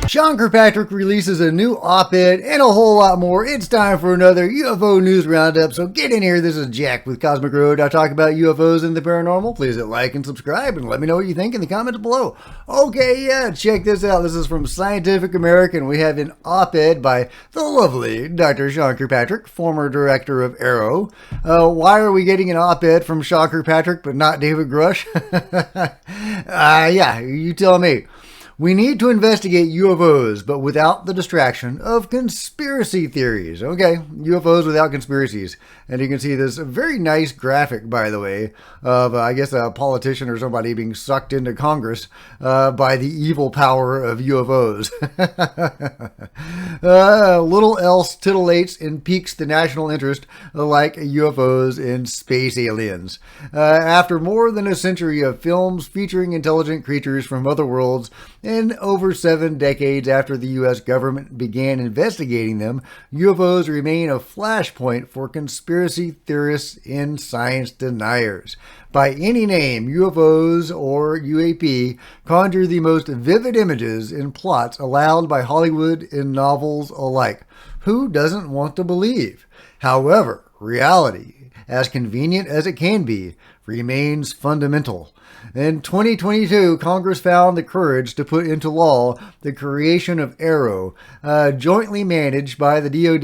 Sean Kirkpatrick releases a new op-ed and a whole lot more. It's time for another UFO news roundup, so get in here. This is Jack with Cosmic Road. I talk about UFOs and the paranormal. Please hit like and subscribe and let me know what you think in the comments below. Okay, yeah, check this out. This is from Scientific American. We have an op-ed by the lovely Dr. Sean Kirkpatrick, former director of AARO. Why are we getting an op-ed from Sean Kirkpatrick but not David Grush? Yeah, you tell me. We need to investigate UFOs, but without the distraction of conspiracy theories. Okay, UFOs without conspiracies. And you can see this very nice graphic, by the way, of, I guess, a politician or somebody being sucked into Congress by the evil power of UFOs. Little else titillates and piques the national interest like UFOs and space aliens. After more than a century of films featuring intelligent creatures from other worlds, and over 7 decades after the U.S. government began investigating them, UFOs remain a flashpoint for conspiracy theorists and science deniers. By any name, UFOs or U.A.P. conjure the most vivid images in plots allowed by Hollywood and novels alike. Who doesn't want to believe? However, reality, as convenient as it can be, remains fundamental. In 2022, Congress found the courage to put into law the creation of AARO, jointly managed by the DoD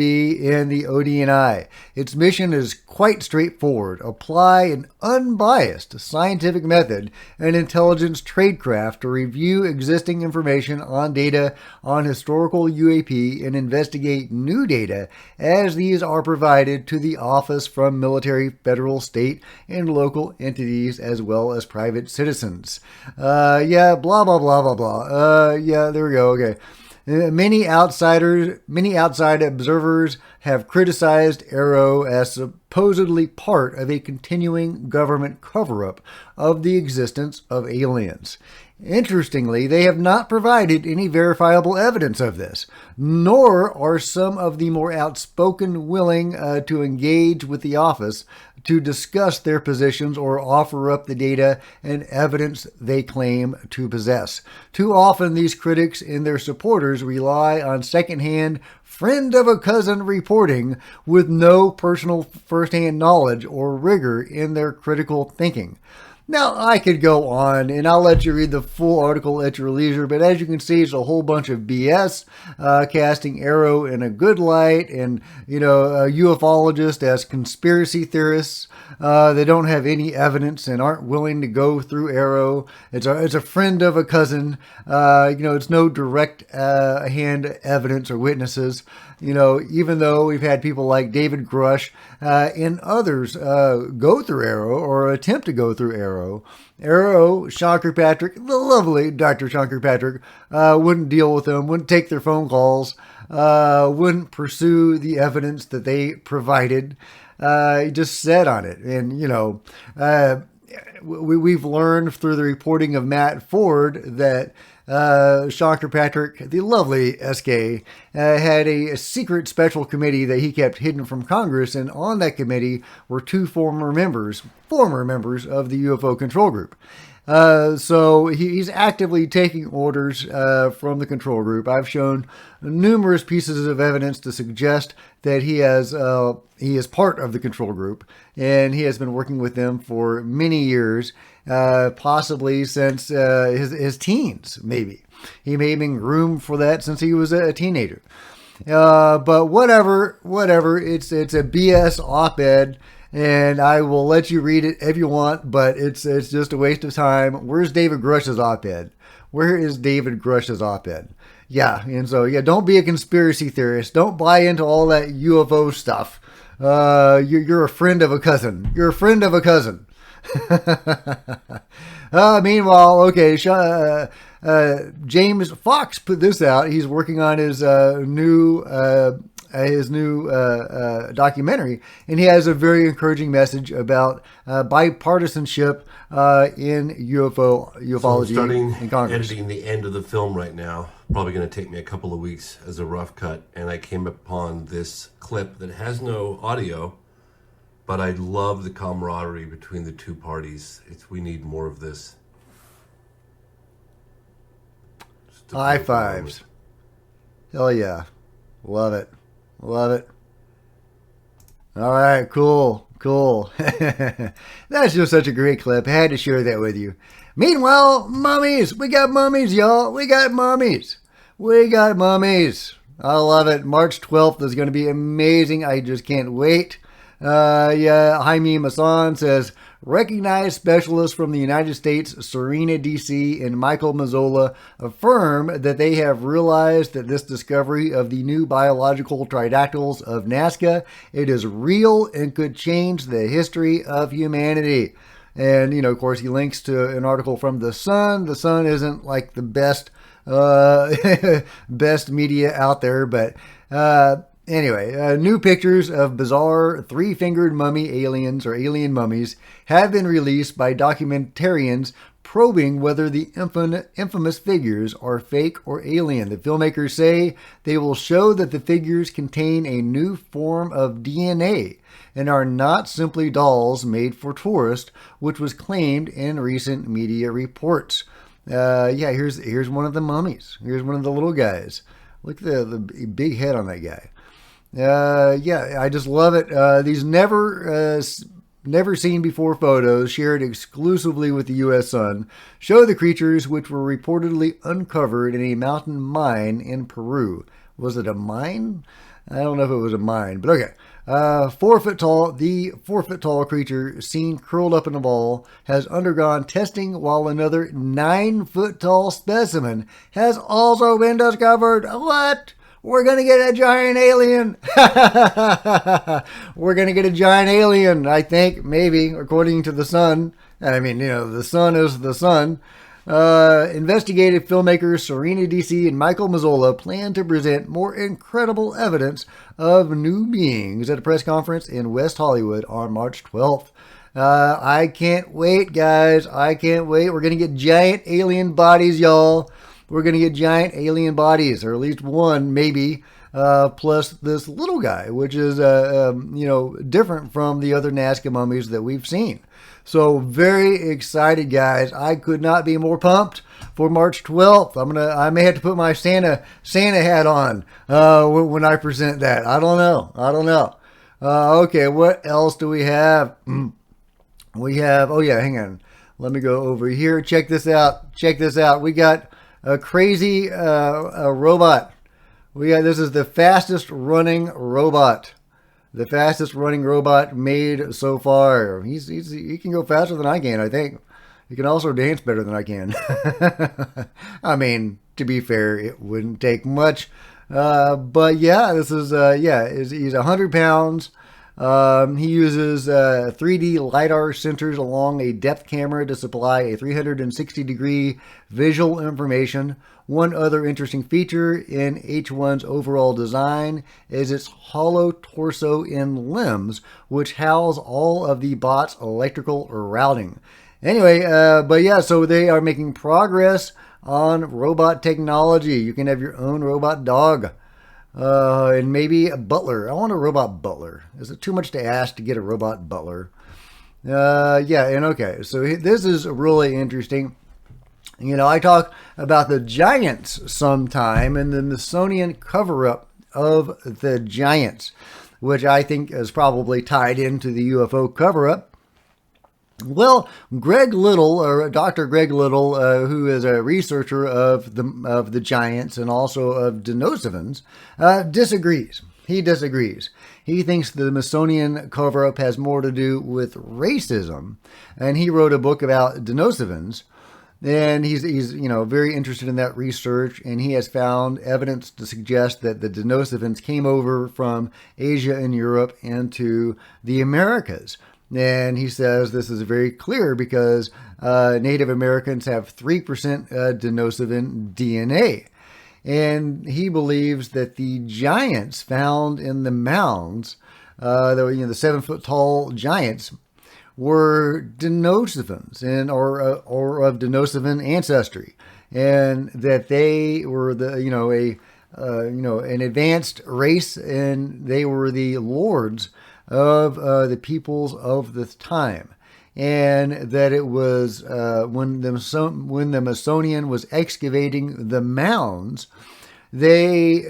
and the ODNI. Its mission is quite straightforward. Apply an unbiased scientific method and intelligence tradecraft to review existing information on data on historical UAP and investigate new data as these are provided to the office from military, federal, state, and local entities as well as private citizens. Yeah, blah, blah, blah, blah, blah. Yeah, there we go. Okay. Many outside observers have criticized AARO as supposedly part of a continuing government cover-up of the existence of aliens. Interestingly, they have not provided any verifiable evidence of this, nor are some of the more outspoken willing to engage with the office to discuss their positions or offer up the data and evidence they claim to possess. Too often, these critics and their supporters rely on secondhand, friend of a cousin reporting with no personal firsthand knowledge or rigor in their critical thinking. Now, I could go on, and I'll let you read the full article at your leisure, but as you can see, it's a whole bunch of BS, casting AARO in a good light, and, ufologists as conspiracy theorists. They don't have any evidence and aren't willing to go through AARO. It's a friend of a cousin. It's no direct hand evidence or witnesses. Even though we've had people like David Grush and others go through AARO or attempt to go through AARO. AARO, Sean Kirkpatrick, the lovely Dr. Sean Kirkpatrick, wouldn't deal with them, wouldn't take their phone calls, wouldn't pursue the evidence that they provided. He just sat on it. And, we've learned through the reporting of Matt Ford that Sean Kirkpatrick, the lovely SK, had a secret special committee that he kept hidden from Congress, and on that committee were 2 former members of the UFO control group. So he's actively taking orders from the control group. I've shown numerous pieces of evidence to suggest that he is part of the control group, and he has been working with them for many years, possibly since his teens, maybe. He may have been groomed for that since he was a teenager. But whatever, it's a BS op-ed. And I will let you read it if you want, but it's just a waste of time. Where's David Grush's op-ed? Where is David Grush's op-ed? Yeah, and so, don't be a conspiracy theorist. Don't buy into all that UFO stuff. You're a friend of a cousin. You're a friend of a cousin. Meanwhile, okay, James Fox put this out. He's working on his new documentary, and he has a very encouraging message about bipartisanship in ufology so I'm in Congress. Editing the end of the film right now. Probably going to take me a couple of weeks as a rough cut, and I came upon this clip that has no audio, but I love the camaraderie between the two parties. We need more of this. High fives. Hell yeah. Love it. Love it. All right, cool. Cool. That's just such a great clip. I had to share that with you. Meanwhile, mummies. We got mummies, y'all. We got mummies. We got mummies. I love it. March 12th is going to be amazing. I just can't wait. Yeah, Jaime Masan says, recognized specialists from the United States, Serena DC and Michael Mazzola, affirm that they have realized that this discovery of the new biological tridactyls of Nazca, it is real and could change the history of humanity. And, you know, of course, he links to an article from The Sun. The Sun isn't like the best best media out there, but anyway, new pictures of bizarre three-fingered mummy aliens or alien mummies have been released by documentarians probing whether the infamous figures are fake or alien. The filmmakers say they will show that the figures contain a new form of DNA and are not simply dolls made for tourists, which was claimed in recent media reports. Yeah, here's one of the mummies. Here's one of the little guys. Look at the big head on that guy. Yeah, I just love it. These never seen before photos shared exclusively with the U.S. Sun show the creatures which were reportedly uncovered in a mountain mine in Peru. Was it a mine? I don't know if it was a mine, but okay. 4 foot tall, the 4 foot tall creature seen curled up in a ball has undergone testing, while another 9 foot tall specimen has also been discovered. What? We're going to get a giant alien. We're going to get a giant alien, I think, maybe, according to The Sun. I mean, you know, The Sun is The Sun. Investigative filmmakers Serena DC and Michael Mazzola plan to present more incredible evidence of new beings at a press conference in West Hollywood on March 12th. I can't wait, guys. I can't wait. We're going to get giant alien bodies, y'all. We're going to get giant alien bodies, or at least one, maybe, plus this little guy, which is, you know, different from the other Nazca mummies that we've seen. So very excited, guys. I could not be more pumped for March 12th. I may have to put my Santa hat on when I present that. I don't know. Okay, what else do we have? We have, oh yeah, hang on. Let me go over here. Check this out. We got a crazy robot. This is the fastest running robot. The fastest running robot made so far. He can go faster than I can, I think. He can also dance better than I can. I mean, to be fair, it wouldn't take much. But yeah, this is, he's 100 pounds. He uses 3D LiDAR sensors along a depth camera to supply a 360-degree visual information. One other interesting feature in H1's overall design is its hollow torso and limbs, which house all of the bot's electrical routing. Anyway, but yeah, so they are making progress on robot technology. You can have your own robot dog. And maybe a butler. I want a robot butler. Is it too much to ask to get a robot butler? Yeah, and okay. So this is really interesting. You know, I talk about the giants sometime and the Smithsonian cover-up of the giants, which I think is probably tied into the UFO cover-up. Well, Greg Little, or Dr. Greg Little, who is a researcher of the giants and also of Denosovans, disagrees. He disagrees. He thinks the Smithsonian cover-up has more to do with racism, and he wrote a book about Denosovans. And he's you know, very interested in that research, and he has found evidence to suggest that the Denosovans came over from Asia and Europe into the Americas. And he says this is very clear because Native Americans have 3% Denosovan DNA. And he believes that the giants found in the mounds, the 7-foot-tall giants, were Denosovans or of Denosovan ancestry, and that they were an advanced race, and they were the lords of the peoples of the time, and that it was when the Smithsonian was excavating the mounds, they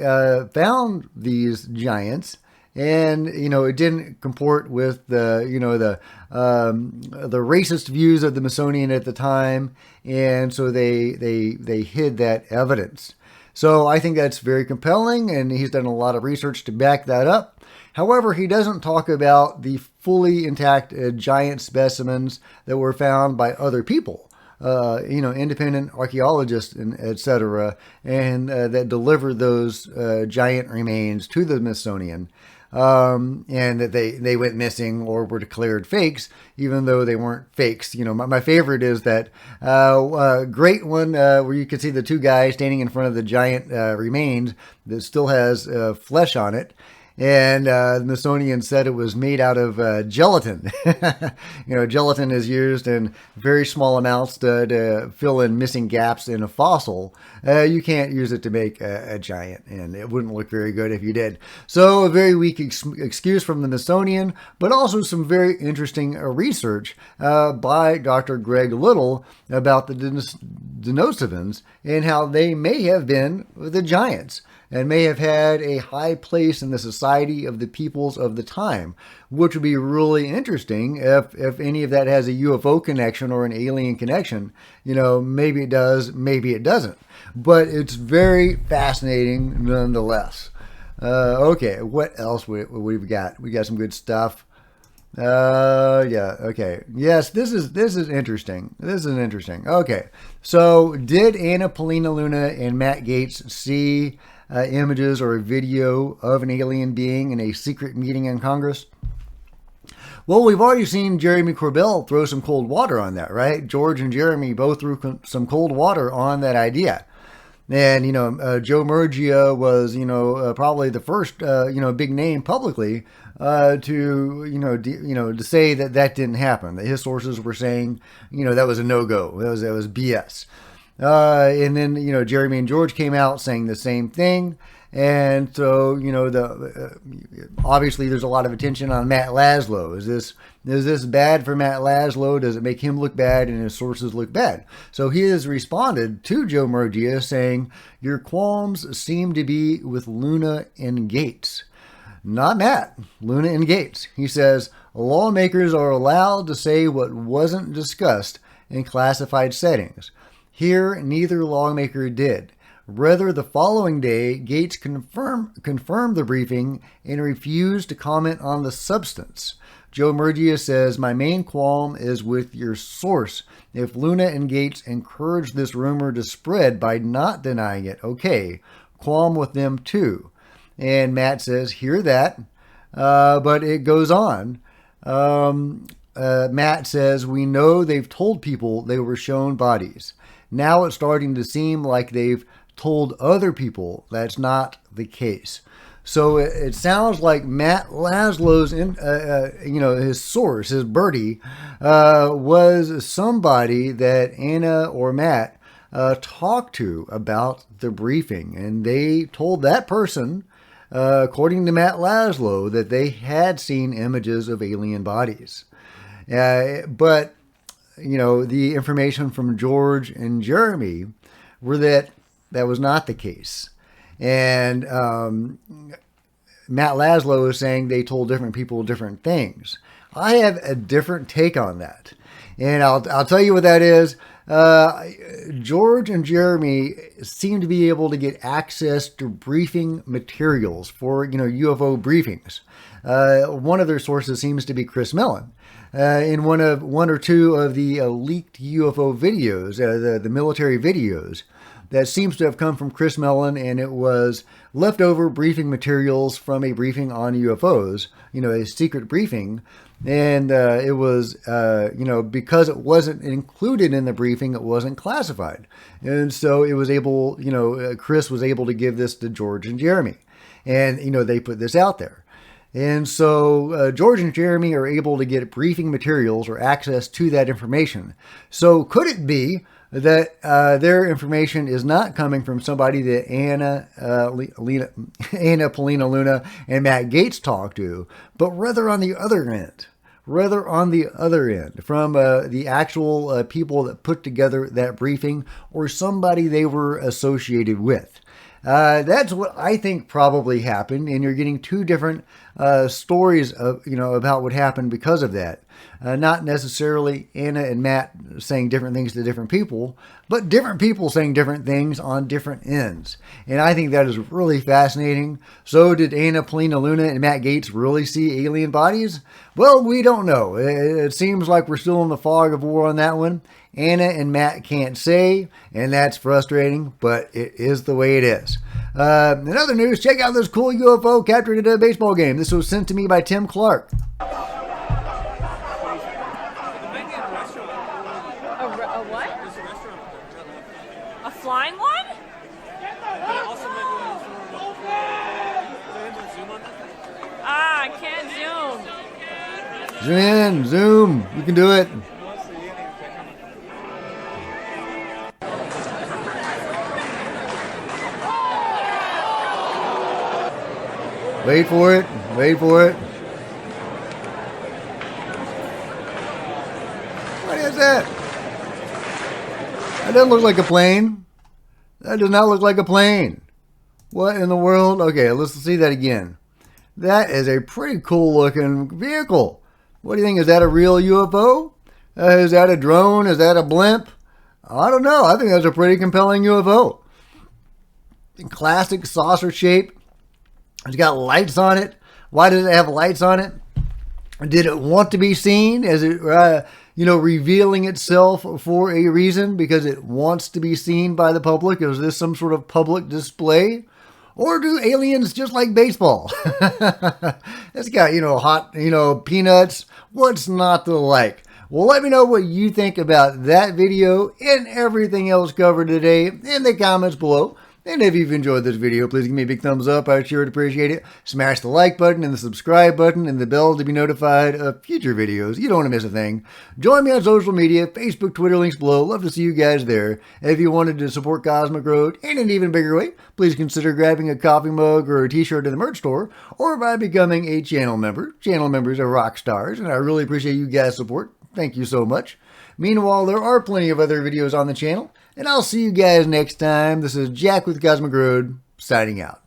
found these giants, and it didn't comport with the racist views of the Smithsonian at the time, and so they hid that evidence. So I think that's very compelling, and he's done a lot of research to back that up. However, he doesn't talk about the fully intact giant specimens that were found by other people, independent archaeologists, and etc., and that delivered those giant remains to the Smithsonian. And that they went missing or were declared fakes, even though they weren't fakes. My favorite is that great one where you can see the two guys standing in front of the giant remains that still has flesh on it. And the Smithsonian said it was made out of gelatin. Gelatin is used in very small amounts to fill in missing gaps in a fossil. You can't use it to make a giant, and it wouldn't look very good if you did. So a very weak excuse from the Smithsonian, but also some very interesting research by Dr. Greg Little about the Denisovans and how they may have been the giants, and may have had a high place in the society of the peoples of the time, which would be really interesting if any of that has a UFO connection or an alien connection. Maybe it does, maybe it doesn't. But it's very fascinating nonetheless. Okay, what else we've got? We got some good stuff. Yeah, okay. Yes, this is interesting. This is interesting. Okay, so did Anna Paulina Luna and Matt Gaetz see images or a video of an alien being in a secret meeting in Congress? Well, we've already seen Jeremy Corbell throw some cold water on that, right? George and Jeremy both threw some cold water on that idea. And, Joe Murgia was, probably the first, big name publicly to say that didn't happen. That his sources were saying, that was a no-go. That was BS. And then, Jeremy and George came out saying the same thing. And so, obviously there's a lot of attention on Matt Laszlo. Is this bad for Matt Laszlo? Does it make him look bad and his sources look bad? So he has responded to Joe Murgia saying, your qualms seem to be with Luna and Gaetz. Not Matt, Luna and Gaetz. He says, lawmakers are allowed to say what wasn't discussed in classified settings. Here, neither lawmaker did. Rather, the following day, Gaetz confirmed the briefing and refused to comment on the substance. Joe Murgia says, my main qualm is with your source. If Luna and Gaetz encouraged this rumor to spread by not denying it, okay, qualm with them too. And Matt says, hear that, but it goes on. Matt says, we know they've told people they were shown bodies. Now it's starting to seem like they've told other people that's not the case. So it sounds like Matt Laszlo's, his source, his birdie, was somebody that Anna or Matt talked to about the briefing. And they told that person, according to Matt Laszlo, that they had seen images of alien bodies. But, the information from George and Jeremy were that was not the case. And Matt Laszlo is saying they told different people different things. I have a different take on that. And I'll tell you what that is. George and Jeremy seem to be able to get access to briefing materials for, UFO briefings. One of their sources seems to be Chris Mellon. In one or two of the leaked UFO videos, the military videos, that seems to have come from Chris Mellon, and it was leftover briefing materials from a briefing on UFOs, a secret briefing. And it was, because it wasn't included in the briefing, it wasn't classified. And so it was able, Chris was able to give this to George and Jeremy. And, they put this out there. And so George and Jeremy are able to get briefing materials or access to that information. So could it be that their information is not coming from somebody that Anna Paulina Luna and Matt Gaetz talked to, but rather on the other end? From the actual people that put together that briefing or somebody they were associated with. That's what I think probably happened, and you're getting two different stories of about what happened because of that. Not necessarily Anna and Matt saying different things to different people, but different people saying different things on different ends. And I think that is really fascinating. So did Anna, Polina Luna, and Matt Gaetz really see alien bodies? Well, we don't know. It seems like we're still in the fog of war on that one. Anna and Matt can't say, and that's frustrating, but it is the way it is. In other news, check out this cool UFO captured at a baseball game. This was sent to me by Tim Clark. A what? A flying one? I can't zoom. Zoom in, zoom. You can do it. Wait for it. Wait for it. What is that? That doesn't look like a plane. That does not look like a plane. What in the world? Okay, let's see that again. That is a pretty cool looking vehicle. What do you think? Is that a real UFO? Is that a drone? Is that a blimp? I don't know. I think that's a pretty compelling UFO. Classic saucer shape. It's got lights on it. Why does it have lights on it? Did it want to be seen? Is it, revealing itself for a reason because it wants to be seen by the public? Is this some sort of public display? Or do aliens just like baseball? It's got, hot, peanuts. What's not to like? Well, let me know what you think about that video and everything else covered today in the comments below. And if you've enjoyed this video, please give me a big thumbs up. I'd sure appreciate it. Smash the like button and the subscribe button and the bell to be notified of future videos. You don't want to miss a thing. Join me on social media, Facebook, Twitter, links below. Love to see you guys there. And if you wanted to support Cosmic Road in an even bigger way, please consider grabbing a coffee mug or a t-shirt in the merch store or by becoming a channel member. Channel members are rock stars, and I really appreciate you guys' support. Thank you so much. Meanwhile, there are plenty of other videos on the channel, and I'll see you guys next time. This is Jack with Cosmic Road, signing out.